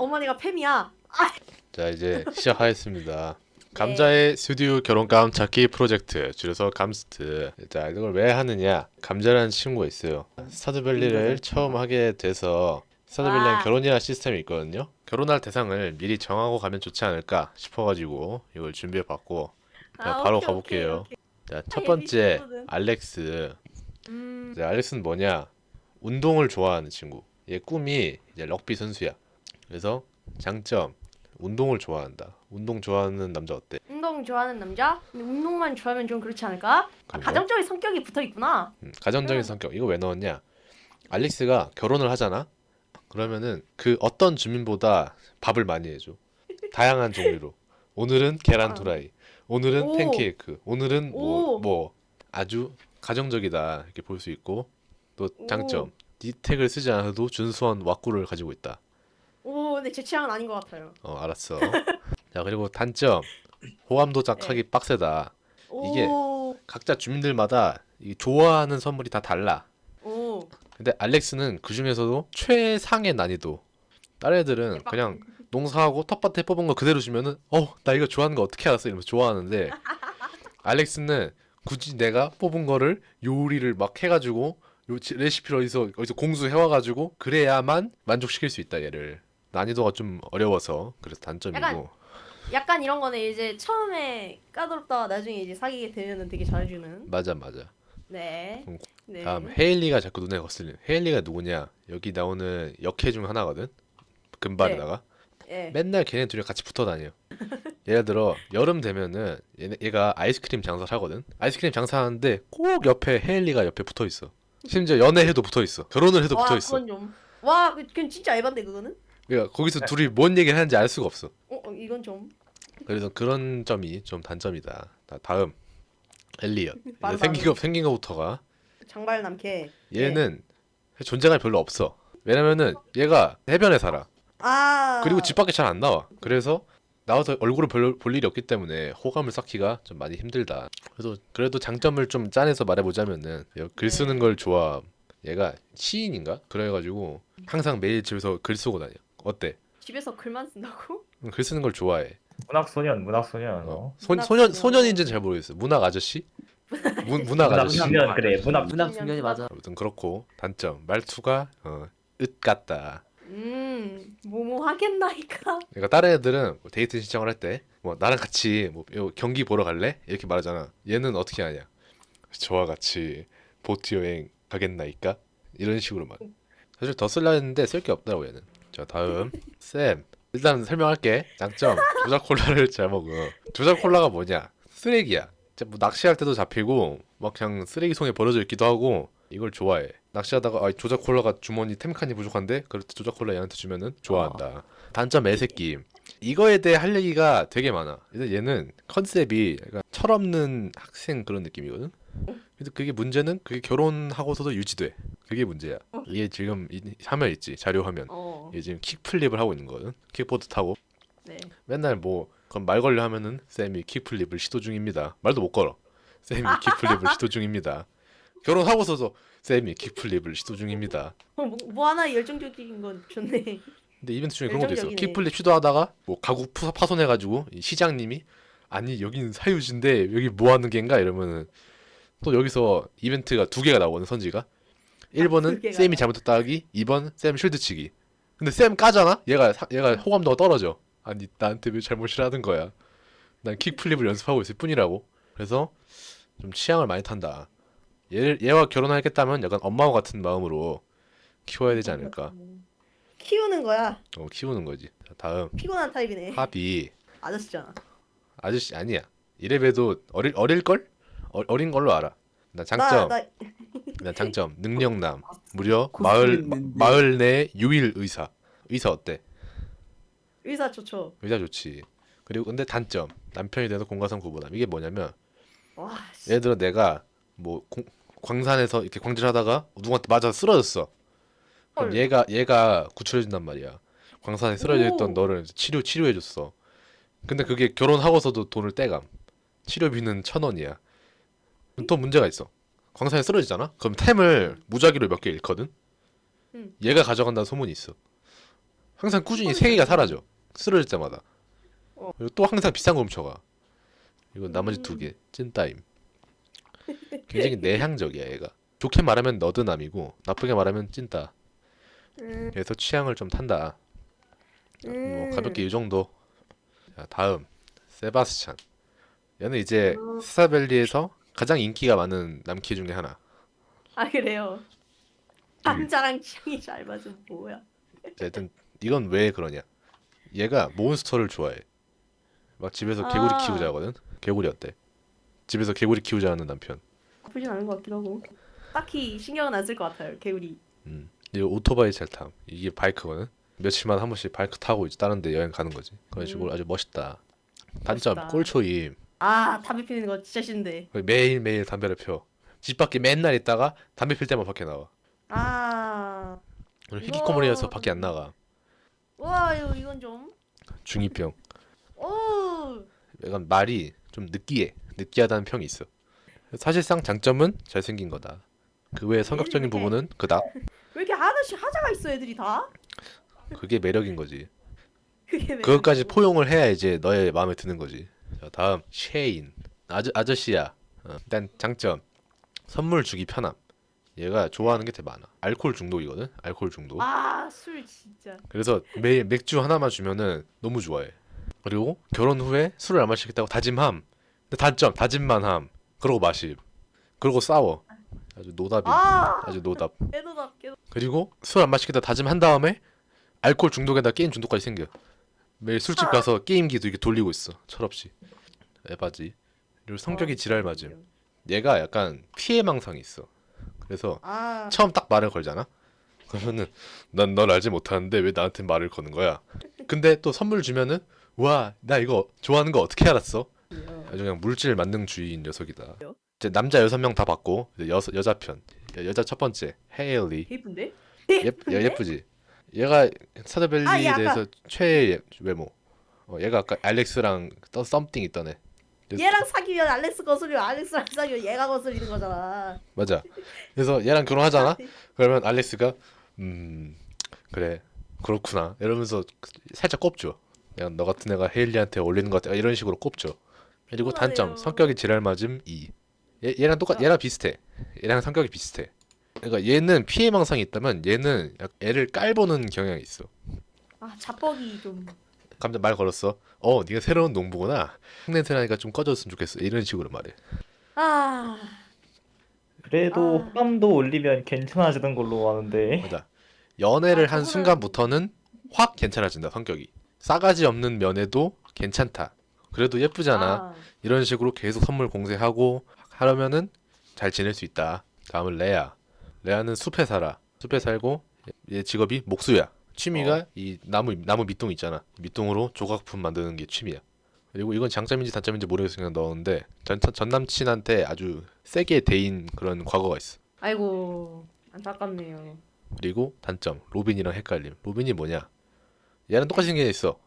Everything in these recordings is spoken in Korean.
어머니가 팸이야. 자, 이제 시작하겠습니다. 감자의 스튜디오 결혼감 찾기 프로젝트, 줄여서 감스트. 자, 이걸 왜 하느냐? 감자라는 친구가 있어요. 스타드밸리를 처음 하게 돼서 스타드밸리는 와. 결혼이라는 시스템이 있거든요. 결혼할 대상을 미리 정하고 가면 좋지 않을까 싶어가지고 이걸 준비해봤고, 자, 바로 오케이, 가볼게요. 오케이. 자, 첫 예비 번째 친구는. 알렉스. 음. 자, 알렉스는 뭐냐? 운동을 좋아하는 친구. 얘 꿈이 이제 럭비 선수야. 그래서 장점, 운동을 좋아한다. 운동 좋아하는 남자 어때? 운동 좋아하는 남자? 근데 운동만 좋아하면 좀 그렇지 않을까? 그런가? 가정적인 성격이 붙어 있구나. 가정적인 성격. 이거 왜 넣었냐? 알렉스가 결혼을 하잖아? 그러면은 그 어떤 주민보다 밥을 많이 해줘. 다양한 종류로. 오늘은 계란 후라이, 오늘은 오. 팬케이크, 오늘은 오. 뭐 아주 가정적이다 이렇게 볼 수 있고, 또 오. 장점, 니텍을 쓰지 않아도 준수한 왁구를 가지고 있다. 오, 근데 제 취향은 아닌 것 같아요. 알았어. 자, 그리고 단점, 호감 도작하기 빡세다. 이게 오. 각자 주민들마다 이 좋아하는 선물이 다 달라. 오. 근데 알렉스는 그 중에서도 최상의 난이도. 다른 애들은 대박. 그냥 농사하고 텃밭에 뽑은 거 그대로 주면은 나 이거 좋아하는 거 어떻게 알았어? 이러면서 좋아하는데, 알렉스는 굳이 내가 뽑은 거를 요리를 막 해가지고 레시피를 어디서 공수해와가지고 그래야만 만족시킬 수 있다, 얘를. 난이도가 좀 어려워서 그래서 단점이고. 약간 이런 거는 이제 처음에 까다롭다가 나중에 이제 사귀게 되면은 되게 잘해주는. 맞아. 네. 그럼 네. 다음 헤일리가 자꾸 눈에 거슬리는. 헤일리가 누구냐? 여기 나오는 역해 중 하나거든. 금발에다가 예. 맨날 걔네 둘이 같이 붙어 다녀. 예를 들어 여름 되면은 얘가 아이스크림 장사를 하거든. 아이스크림 장사하는데 꼭 옆에 헤일리가 옆에 붙어 있어. 심지어 연애해도 붙어 있어. 결혼을 해도 와, 붙어 있어. 그건 좀. 와, 그건 진짜 에반데 그거는? 그러니까 거기서 둘이 뭔 얘기를 하는지 알 수가 없어. 이건 좀. 그래서 그런 점이 좀 단점이다. 다음 엘리엇. 바로 생긴 거부터가 장발 남캐. 얘는 존재감이 별로 없어. 왜냐면은 얘가 해변에 살아. 아. 그리고 집 밖에 잘 안 나와. 그래서 나와서 얼굴을 별로 볼 일이 없기 때문에 호감을 쌓기가 좀 많이 힘들다. 그래도 장점을 좀 짜내서 말해보자면은 글 쓰는 걸 좋아. 얘가 시인인가? 그래가지고 항상 매일 집에서 글 쓰고 다녀. 어때? 집에서 글만 쓴다고? 글 쓰는 걸 좋아해. 문학소년. 소년인지는 잘 모르겠어. 문학 아저씨? 문학 아저씨. 문학소년 그래. 문학 중년이 맞아. 아무튼 그렇고, 단점 말투가 읒 같다. 뭐뭐 하겠나이까. 그러니까 다른 애들은 뭐 데이트 신청을 할 때 뭐 나랑 같이 뭐 경기 보러 갈래? 이렇게 말하잖아. 얘는 어떻게 하냐? 저와 같이 보트 여행 가겠나이까? 이런 식으로 말. 사실 더 쓸라 했는데 쓸 게 없더라고 얘는. 자, 다음 쌤. 일단 설명할게. 장점, 조자콜라를 잘 먹어. 조자콜라가 뭐냐? 쓰레기야. 진짜 뭐 낚시할 때도 잡히고 막 그냥 쓰레기통에 버려져 있기도 하고, 이걸 좋아해. 낚시하다가 조자콜라가 주머니 템칸이 부족한데 그럴 때 조자콜라 얘한테 주면은 좋아한다. 단점 애새끼. 이거에 대해 할 얘기가 되게 많아. 근데 얘는 컨셉이 약간 철없는 학생 그런 느낌이거든. 근데 그게 문제는 그게 결혼하고서도 유지돼. 그게 문제야. 이게 지금 화면 있지, 자료 화면. 얘 지금 킥플립을 하고 있는 거거든. 킥보드 타고 네. 맨날 뭐 그럼 말 걸려 하면은 쌤이 킥플립을 시도 중입니다. 말도 못 걸어. 쌤이 킥플립을 시도 중입니다. 결혼하고서도 쌤이 킥플립을 시도 중입니다. 뭐 하나 열정적인 건 좋네. 근데 이벤트 중에 그런 것도 있어. 열정적이네. 킥플립 시도하다가 뭐 가구 파손해가지고 이 시장님이 아니 여긴 사유지인데 여기 뭐 하는 겐가 이러면은 또 여기서 이벤트가 두 개가 나오거든, 선지가. 1번은 두 개가 쌤이 나와. 잘못했다 하기, 2번 쌤 쉴드치기. 근데 쌤 까잖아? 얘가 호감도가 떨어져. 아니 나한테 왜 잘못을 하는 거야. 난 킥플립을 연습하고 있을 뿐이라고. 그래서 좀 취향을 많이 탄다. 얘와 결혼하겠다면 약간 엄마와 같은 마음으로 키워야 되지 않을까. 키우는 거야. 키우는 거지. 자, 다음 피곤한 타입이네. 하비. 아저씨잖아. 아저씨 아니야. 이래봬도 어릴걸? 어린 걸로 알아. 나 장점. 난 장점 능력남. 무려 고수했는데. 마을 내 유일 의사. 의사 어때? 의사 좋죠. 의사 좋지. 그리고 근데 단점, 남편이 돼서 공과상 구분함. 이게 뭐냐면, 와. 예를 들어 내가 뭐 광산에서 이렇게 광질하다가 누구한테 맞아서 쓰러졌어. 그럼 헐. 얘가 구출해준단 말이야. 광산에 쓰러져 있던 오. 너를 치료해줬어. 근데 그게 결혼하고서도 돈을 떼감. 치료비는 1,000원이야. 또 문제가 있어. 광산에 쓰러지잖아? 그럼 템을 무작위로 몇 개 잃거든? 음. 얘가 가져간다는 소문이 있어. 항상 꾸준히 세 개가 사라져. 쓰러질 때마다. 그리고 또 항상 비싼 거 훔쳐가. 이거 나머지 두 개, 찐따임. 굉장히 내향적이야 얘가. 좋게 말하면 너드남이고 나쁘게 말하면 찐따. 그래서 취향을 좀 탄다. 뭐 가볍게 이 정도. 자, 다음 세바스찬. 얘는 이제 스타밸리에서 가장 인기가 많은 남캐 중에 하나. 아 그래요. 남자랑 취향이 잘 맞으면 뭐야? 하여튼 이건 왜 그러냐? 얘가 몬스터를 좋아해. 막 집에서 개구리 아. 키우자 하거든. 개구리 어때? 집에서 개구리 키우자는 남편. 나쁘진 않은 것 같기도 하고. 딱히 신경은 안 쓸 것 같아요. 개구리. 이 오토바이 잘 탐. 이게 바이크거든. 며칠마다 한 번씩 바이크 타고 이제 다른 데 여행 가는 거지. 그런 식으로 아주 멋있다. 단점 멋있다. 꼴초임. 아 담배 피는 거 진짜 싫은데. 매일 매일 담배를 펴. 집 밖에 맨날 있다가 담배 필 때만 밖에 나와. 아. 오늘 이거- 히키코모리여서 밖에 안 나가. 와 이건 좀. 중2병. 오. 약간 말이 좀 느끼하다는 평이 있어. 사실상 장점은 잘생긴 거다. 그 외에 성격적인 부분은 그닥. 왜 이렇게 하나씩 하자가 있어 애들이 다? 그게 매력인 거지. 그게 왜? 그것까지 포용을 해야 이제 너의 마음에 드는 거지. 자, 다음 쉐인. 아저씨야. 일단 장점. 선물 주기 편함. 얘가 좋아하는 게 되게 많아. 알코올 중독이거든. 알코올 중독. 아술 진짜. 그래서 매일 맥주 하나만 주면은 너무 좋아해. 그리고 결혼 후에 술을 안 마시겠다고 다짐함. 근데 단점 다짐만 함. 그러고 마심. 그러고 싸워. 아주 노답이. 아 아주 노답. 깨도다 깨도. 그리고 술 안 마시겠다 다짐한 다음에 알코올 중독에다 게임 중독까지 생겨. 매일 술집 가서 게임기도 이렇게 돌리고 있어. 철없이. 에바지. 그리고 성격이 지랄 맞음. 얘가 약간 피해망상이 있어. 그래서 아 처음 딱 말을 걸잖아. 그러면은 난 널 알지 못하는데 왜 나한테 말을 거는 거야? 근데 또 선물 주면은 와, 나 이거 좋아하는 거 어떻게 알았어? 아주 그냥 물질 만능주의인 녀석이다. 이제 남자 6명 다 봤고 이제 여자 편. 여자 첫 번째 헤일리. 예쁜데? 예쁘지? 얘가 스타드밸리에 아, 얘 아까- 대해서 최애 외모. 얘가 아까 알렉스랑 썸띵 있던 애. 얘랑 사귀면 알렉스 거슬리고 알렉스랑 사귀면 얘가 거슬리는 거잖아. 맞아. 그래서 얘랑 결혼하잖아. 그러면 알렉스가 그래 그렇구나 이러면서 살짝 꼽죠. 그냥 너 같은 애가 헤일리한테 어울리는 것 같아 이런 식으로 꼽죠. 그리고 단점 피곤하네요. 성격이 지랄 맞음 2. 얘랑 얘랑 비슷해. 얘랑 성격이 비슷해. 그러니까 얘는 피해망상이 있다면 얘는 애를 깔보는 경향이 있어. 아 자뻑이 좀. 감자 말 걸었어. 네가 새로운 농부구나. 흉내새 나니까 좀 꺼졌으면 좋겠어. 이런 식으로 말해. 아 그래도 아. 호감도 올리면 괜찮아지는 걸로 아는데. 맞아. 연애를 한 저거는- 순간부터는 확 괜찮아진다 성격이. 싸가지 없는 면에도 괜찮다. 그래도 예쁘잖아. 아, 이런 식으로 계속 선물 공세하고 하려면은 잘 지낼 수 있다. 다음은 레아. 레아는 숲에 살아. 숲에 살고 얘 직업이 목수야. 취미가 이 나무 밑동 있잖아. 밑동으로 조각품 만드는 게 취미야. 그리고 이건 장점인지 단점인지 모르겠어 그냥 넣었는데 전 남친한테 아주 세게 대인 그런 과거가 있어. 아이고 안타깝네요. 그리고 단점 로빈이랑 헷갈림. 로빈이 뭐냐? 얘랑 똑같이 생겨 있어.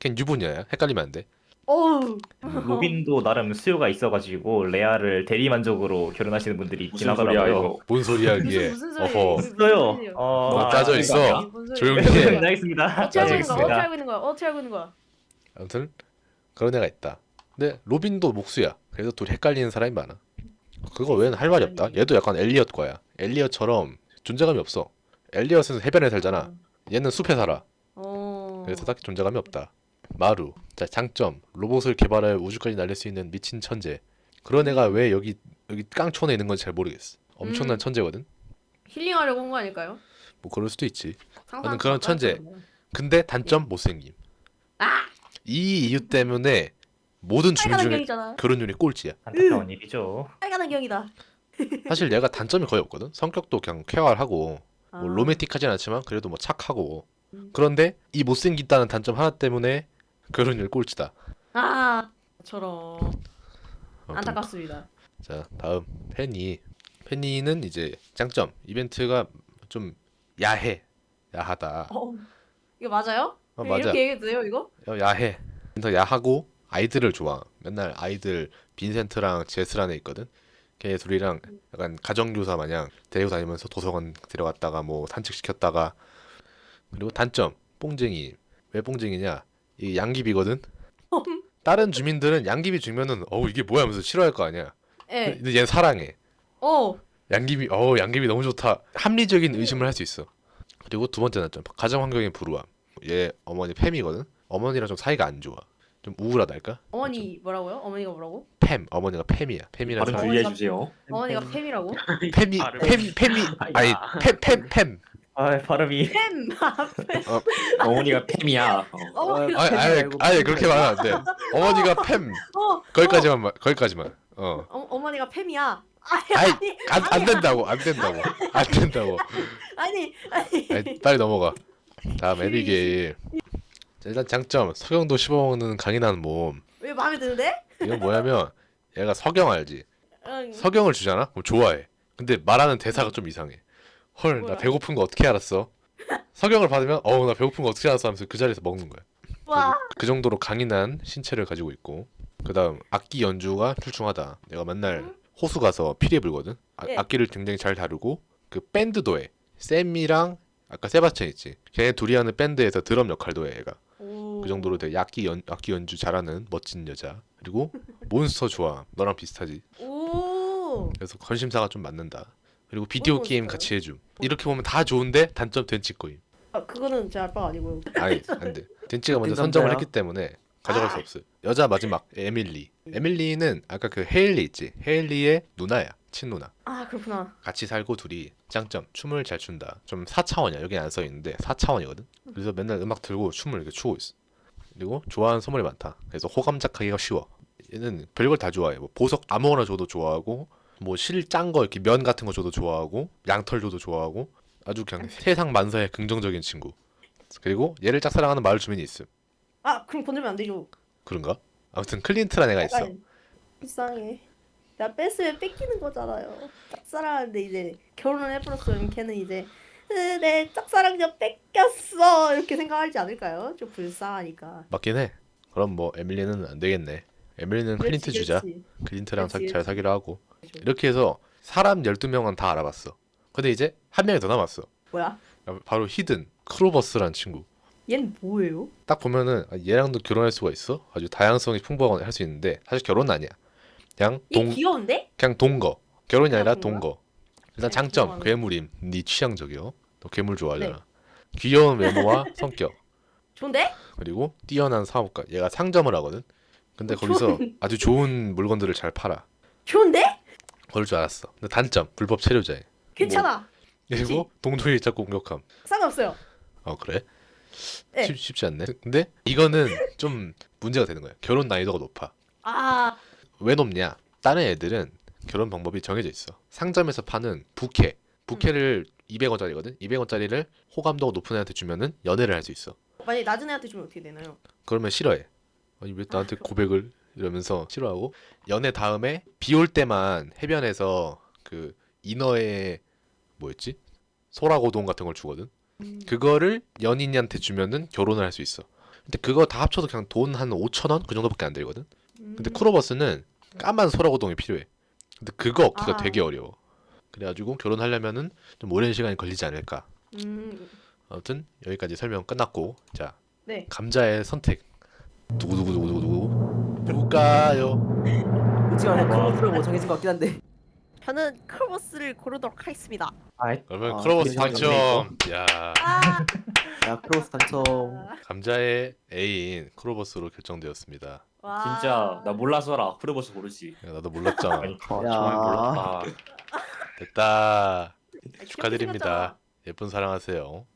걔는 유부녀야. 헷갈리면 안 돼. 어우 로빈도 나름 수요가 있어가지고 레아를 대리만족으로 결혼하시는 분들이 있긴 무슨 소리야, 하더라고요. 이거. 뭔 소리야 이게? 무슨 소리예요? 어허. 무슨 있어요. 소리예요? 너무 짜져 있어. 무슨 조용히 소리예요? 해. 네, 알겠습니다. 어떻게 알고 있는 거야? 알겠습니다. 어떻게 알고 있는 거야? 어떻게 알고 있는 거야? 아무튼 그런 애가 있다. 근데 로빈도 목수야. 그래서 둘이 헷갈리는 사람이 많아. 그거 외에는 할 말이 없다. 얘도 약간 엘리엇과야. 엘리엇처럼 존재감이 없어. 엘리엇은 해변에 살잖아. 얘는 숲에 살아. 그래서 딱히 존재감이 없다. 마루. 자, 장점. 로봇을 개발하여 우주까지 날릴 수 있는 미친 천재. 그런 애가 왜 여기 깡촌에 있는 건지 잘 모르겠어. 엄청난 천재거든. 힐링하려고 한 거 아닐까요? 뭐 그럴 수도 있지. 상상도 그런 안 천재. 가능하네. 근데 단점 못생김. 아! 이 이유 때문에 모든 주민 빨간 중에 안경이잖아. 결혼율이 꼴찌야. 안타까운 일이죠. 빨간 안경이다. 사실 얘가 단점이 거의 없거든. 성격도 그냥 쾌활하고 아. 뭐 로맨틱하진 않지만 그래도 뭐 착하고. 음. 그런데 이 못생겼다는 단점 하나 때문에 결혼율 꼴찌다. 저런 아무튼 안타깝습니다. 자, 다음 페니. 페니는 이제 장점. 이벤트가 좀 야하다. 이거 맞아요? 맞아. 이렇게 얘기해도 돼요 이거? 야해. 더 야하고 아이들을 좋아. 맨날 아이들 빈센트랑 제스라는 애 있거든. 걔 둘이랑 약간 가정교사 마냥 데리고 다니면서 도서관 데려갔다가 뭐 산책시켰다가. 그리고 단점 뽕쟁이. 왜 뽕쟁이냐? 이 양귀비거든. 다른 주민들은 양귀비 주면은 어우 이게 뭐야 하면서 싫어할 거 아니야. 예. 근데 얘는 사랑해. 어. 양귀비 양귀비 너무 좋다. 합리적인 의심을 할 수 있어. 그리고 두 번째 단점 가정 환경의 불우함. 얘 어머니 팸이거든. 어머니랑 좀 사이가 안 좋아. 좀 우울하달까? 어머니 뭐라고요? 어머니가 뭐라고? 팸 어머니가 팸이야. 팸이라는 발음 사람. 주의해 주세요. 어머니가 팸이라고? 팸이 팸이 아니 팸 아 발음이 팸. 어머니가 팸이야. 어머니가 아니 그렇게 말하면 안 돼. 어머니가 팸 어. 거기까지만 어머니가 팸이야. 아이 안 된다고 안 된다고 아니. 아니, 빨리 넘어가. 다음 에비게일. 자, 일단 장점 석영도 씹어먹는 강인한 몸. 왜 마음에 드는데? 이건 뭐냐면 얘가 석영 알지? 응. 석영을 주잖아? 그럼 좋아해. 근데 말하는 대사가 좀 이상해. 헐 나 뭐야? 배고픈 거 어떻게 알았어? 석영을 받으면 나 배고픈 거 어떻게 알았어 하면서 그 자리에서 먹는 거야. 와. 그 정도로 강인한 신체를 가지고 있고 그 다음 악기 연주가 출중하다. 내가 맨날 호수 가서 피리 불거든. 예. 악기를 굉장히 잘 다루고 그 밴드도 해. 샘이랑 아까 세바스찬 있지. 걔네 둘이 하는 밴드에서 드럼 역할도 해 얘가. 그 정도로 되게 악기 연주 잘하는 멋진 여자. 그리고 몬스터 좋아. 너랑 비슷하지. 오. 그래서 관심사가 좀 맞는다. 그리고 비디오 몬스터요? 게임 같이 해줌. 이렇게 보면 다 좋은데 단점 덴치거임. 그거는 제 알바가 아니고요. 아니 안돼. 덴치가 먼저 어떤 선정을 남자야? 했기 때문에 가져갈 수 없어. 여자 마지막 에밀리. 에밀리는 아까 그 헤일리 있지. 헤일리의 누나야. 친누나. 아 그렇구나. 같이 살고 둘이 장점 춤을 잘 춘다. 좀 4차원이야. 여기 안 써 있는데 4차원이거든. 그래서 맨날 음악 들고 춤을 이렇게 추고 있어. 그리고 좋아하는 선물이 많다. 그래서 호감작하기가 쉬워. 얘는 별걸 다 좋아해. 뭐 보석 아무거나 줘도 좋아하고 뭐 실 짠 거 이렇게 면 같은 거 줘도 좋아하고 양털 줘도 좋아하고 아주 그냥 세상 만사에 긍정적인 친구. 그리고 얘를 짝사랑하는 마을 주민이 있음. 아 그럼 건들면 안 되죠. 그런가? 아무튼 클린트라는 애가 있어. 약간 불쌍해. 나 뺐으면 뺏기는 거잖아요. 짝사랑하는데 이제 결혼을 해버렸으면 걔는 이제 내 짝사랑 좀 뺏겼어 이렇게 생각하지 않을까요? 좀 불쌍하니까. 맞긴 해. 그럼 뭐 에밀리는 안 되겠네. 에밀리는 클린트 그렇지, 주자. 그렇지. 클린트랑 그렇지, 잘 그렇지. 사귀려 하고. 그렇죠. 이렇게 해서 사람 12명은 다 알아봤어. 근데 이제 한 명이 더 남았어. 뭐야? 바로 히든 크로버스란 친구. 얜 뭐예요? 딱 보면은 얘랑도 결혼할 수가 있어. 아주 다양성이 풍부하게 할 수 있는데 사실 결혼은 아니야. 그냥 얘 귀여운데? 그냥 동거. 결혼이 아니라 그냥 동거야? 동거. 일단 네, 장점 동거하는 괴물임. 네 취향적이요. 너 괴물 좋아하잖아. 네. 귀여운 외모와 성격. 좋은데? 그리고 뛰어난 사업가. 얘가 상점을 하거든. 근데 거기서 아주 좋은 물건들을 잘 팔아. 좋은데? 그럴 줄 알았어. 근데 단점 불법 체류자에. 괜찮아. 그리고 동료를 자꾸 공격함. 상관없어요. 그래? 네. 쉽지 않네. 근데 이거는 좀 문제가 되는 거야. 결혼 난이도가 높아. 아 왜 높냐? 다른 애들은 결혼 방법이 정해져 있어. 상점에서 파는 부케를 200원짜리거든. 200원짜리를 호감도가 높은 애한테 주면은 연애를 할 수 있어. 만약에 낮은 애한테 주면 어떻게 되나요? 그러면 싫어해. 아니 왜 나한테 고백을 이러면서 싫어하고 연애 다음에 비 올 때만 해변에서 그 이너의 뭐였지? 소라고동 같은 걸 주거든. 그거를 연인한테 주면은 결혼을 할 수 있어. 근데 그거 다 합쳐도 그냥 돈 한 5,000원 그 정도밖에 안 들거든. 근데 크로버스는 까만 소라고동이 필요해. 근데 그거 얻기가 아. 되게 어려워. 그래가지고 결혼하려면은 좀 오랜 시간이 걸리지 않을까. 아무튼 여기까지 설명 끝났고 자 네. 감자의 선택 누구 누굴까요? 솔직히 말해 크로스로 뭐 정해진 것 같긴 한데. 저는 크로버스를 고르도록 하겠습니다. 아이 그러면 아, 크로버스 굉장히 당첨. 야 아, 야 크로스 당첨. 감자의 애인 크로버스로 결정되었습니다. 와. 진짜 나 몰라서라 크로버스 고르지. 야, 나도 몰랐잖아. 아니, 야. 정말 몰랐다. 됐다. 귀엽게 축하드립니다. 생겼잖아. 예쁜 사랑하세요.